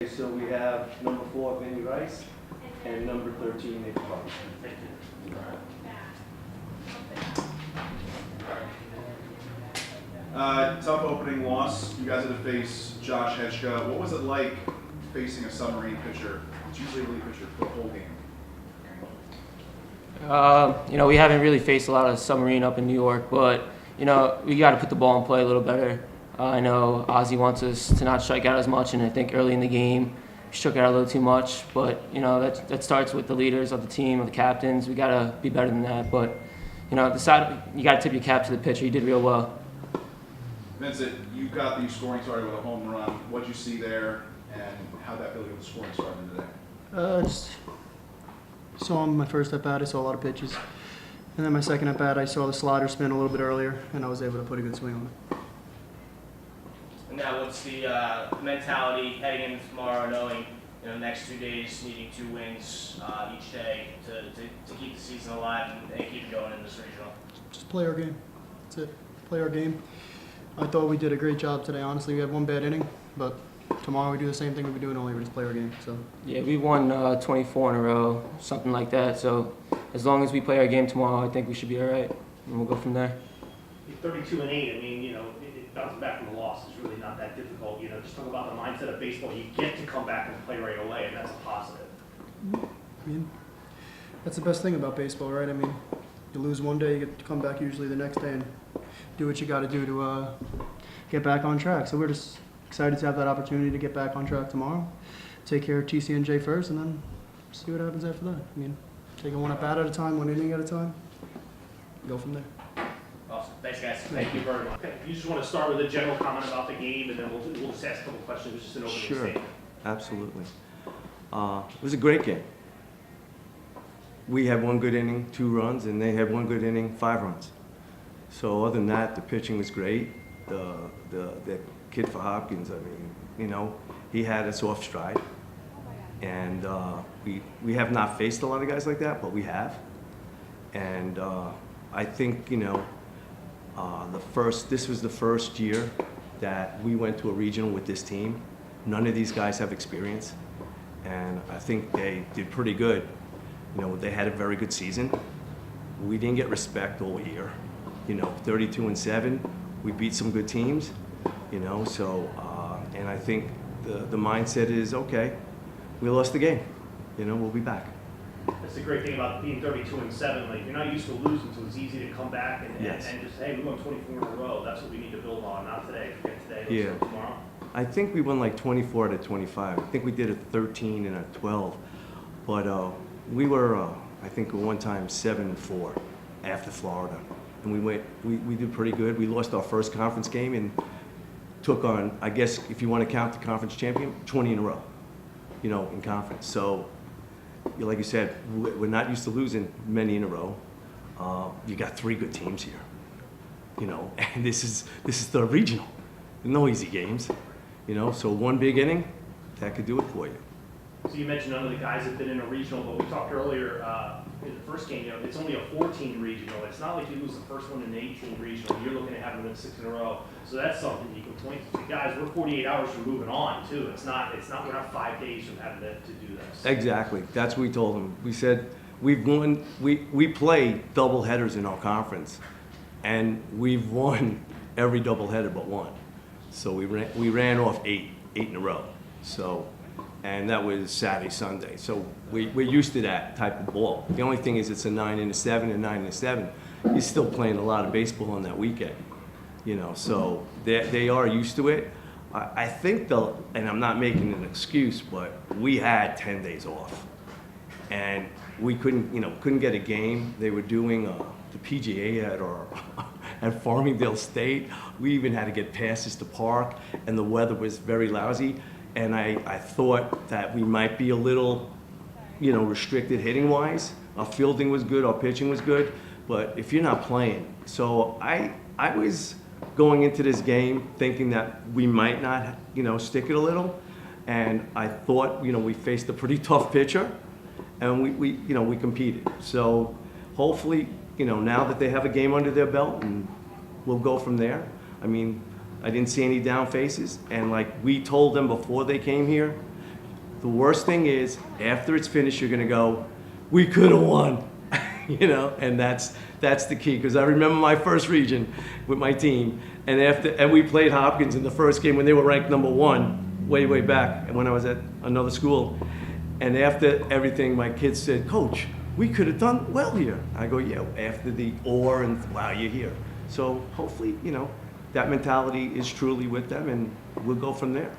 So we have number 4, Vinny Rice, and number 13, Nathan Hopkins. Tough opening loss. You guys had to face Josh Hedgeka. What was it like facing a submarine pitcher? It's usually a relief pitcher for the whole game. We haven't really faced a lot of submarine up in New York, but we got to put the ball in play a little better. I know Ozzie wants us to not strike out as much, and I think early in the game we struck out a little too much. But that starts with the leaders of the team, of the captains. We got to be better than that. But the side, you got to tip your cap to the pitcher. He did real well. Vincent, you got the scoring started with a home run. What'd you see there, and how'd that feel to get the scoring started today? Just saw him my first at bat. I saw a lot of pitches, and then my second at bat, I saw the slider spin a little bit earlier, and I was able to put a good swing on it. And now, what's the mentality heading into tomorrow, knowing next 2 days needing 2 wins each day to keep the season alive and keep it going in this regional? Just play our game. That's it. Play our game. I thought we did a great job today. Honestly, we had one bad inning, but tomorrow we do the same thing we've been doing, only we just play our game. So Yeah, we won 24 in a row, something like that. So as long as we play our game tomorrow, I think we should be all right, and we'll go from there. 32-8. I mean, bouncing back from a loss is really not that difficult. Just talk about the mindset of baseball. You get to come back and play right away, and that's a positive. I mean, that's the best thing about baseball, right? I mean, you lose one day, you get to come back usually the next day and do what you got to do to get back on track. So we're just excited to have that opportunity to get back on track tomorrow. Take care of TCNJ first, and then see what happens after that. I mean, take it one at bat at a time, one inning at a time. Go from there. Awesome. Thanks, guys. Thank you very much. Okay, you just want to start with a general comment about the game, and then we'll just ask a couple questions. Just an opening statement. Absolutely. It was a great game. We had one good inning, 2 runs, and they had one good inning, 5 runs. So other than that, the pitching was great. The kid for Hopkins, I mean, he had us off stride. And we have not faced a lot of guys like that, but we have. And I think, this was the first year that we went to a regional with this team. None of these guys have experience, and I think they did pretty good. They had a very good season. We didn't get respect all year. 32-7. We beat some good teams. And I think the mindset is okay. We lost the game. We'll be back. That's the great thing about being 32-7. Like, you're not used to losing, so it's easy to come back and just, hey, we won 24 in a row. That's what we need to build on. Not today. Forget today. Let's go tomorrow. I think we won like 24 out of 25. I think we did a 13 and a 12. But we were, I think, at one time 7-4 after Florida. And we did pretty good. We lost our first conference game and took on, I guess, if you want to count the conference champion, 20 in a row, in conference. So, like you said, we're not used to losing many in a row. You got 3 good teams here, and this is the regional. No easy games, so one big inning, that could do it for you. So you mentioned none of the guys have been in a regional, but we talked earlier in the first game, it's only a 14 regional. It's not like you lose the first one in the 18 regional. You're looking at having to win 6 in a row. So that's something you can point to. Guys, we're 48 hours from moving on, too. We're not 5 days from having to do this. Exactly. That's what we told them. We said, we play double headers in our conference, and we've won every double header but one. So we ran off 8 in a row. So, and that was Saturday, Sunday. So we're used to that type of ball. The only thing is it's a 9 and a 7 and 9 and a 7. You're still playing a lot of baseball on that weekend, so they are used to it. I think and I'm not making an excuse, but we had 10 days off, and we couldn't get a game. They were doing the PGA at Farmingdale State. We even had to get passes to park, and the weather was very lousy. And I thought that we might be a little, restricted hitting-wise. Our fielding was good, our pitching was good, but if you're not playing. So I was going into this game thinking that we might not, stick it a little. And I thought, we faced a pretty tough pitcher, and we competed. So hopefully, now that they have a game under their belt, and we'll go from there. I mean, I didn't see any down faces, and like we told them before they came here, The worst thing is, after it's finished, you're gonna go, we could have won, you know, and that's the key. Because I remember my first region with my team, and we played Hopkins in the first game when they were ranked #1, way back, when I was at another school. And after everything, my kids said, Coach, we could have done well here. I go, yeah, after the or and wow, you're here. So hopefully, you know, that mentality is truly with them, and we'll go from there.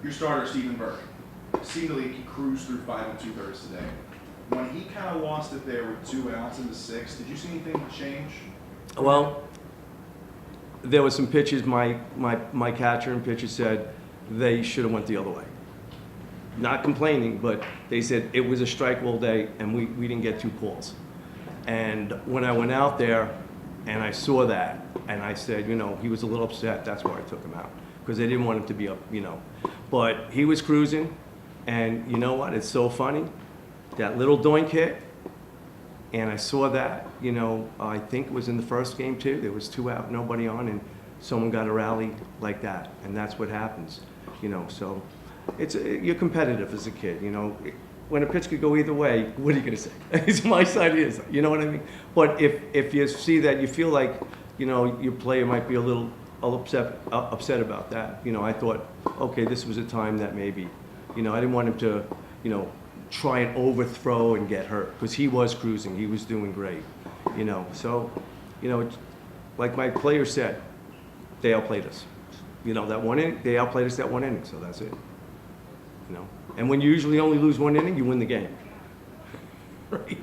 Your starter, Stephen Burke, seemed like he cruised through 5 2/3 today. When he kind of lost it there with 2 outs in the 6th, did you see anything change? Well, there were some pitches, my catcher and pitcher said they should have went the other way. Not complaining, but they said it was a strike all day and we didn't get 2 calls. And when I went out there and I saw that, and I said, you know, he was a little upset, that's why I took him out. Because they didn't want him to be up, you know. But he was cruising, and you know what, it's so funny. That little doink hit, and I saw that, you know, I think it was in the first game too. There was 2 out, nobody on, and someone got a rally like that, and that's what happens, you know. So you're competitive as a kid, you know. When a pitch could go either way, what are you gonna say? It's my side is, you know what I mean? But if you see that, you feel like, you know, your player might be a little upset about that. You know, I thought, okay, this was a time that maybe, you know, I didn't want him to, you know, try and overthrow and get hurt, because he was cruising, he was doing great, you know. So, you know, like my player said, they outplayed us. You know, that one inning, they outplayed us that 1 inning, so that's it. You know, and when you usually only lose 1 inning, you win the game. Right?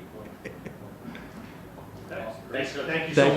Thanks, Coach. Thank you so Thank much.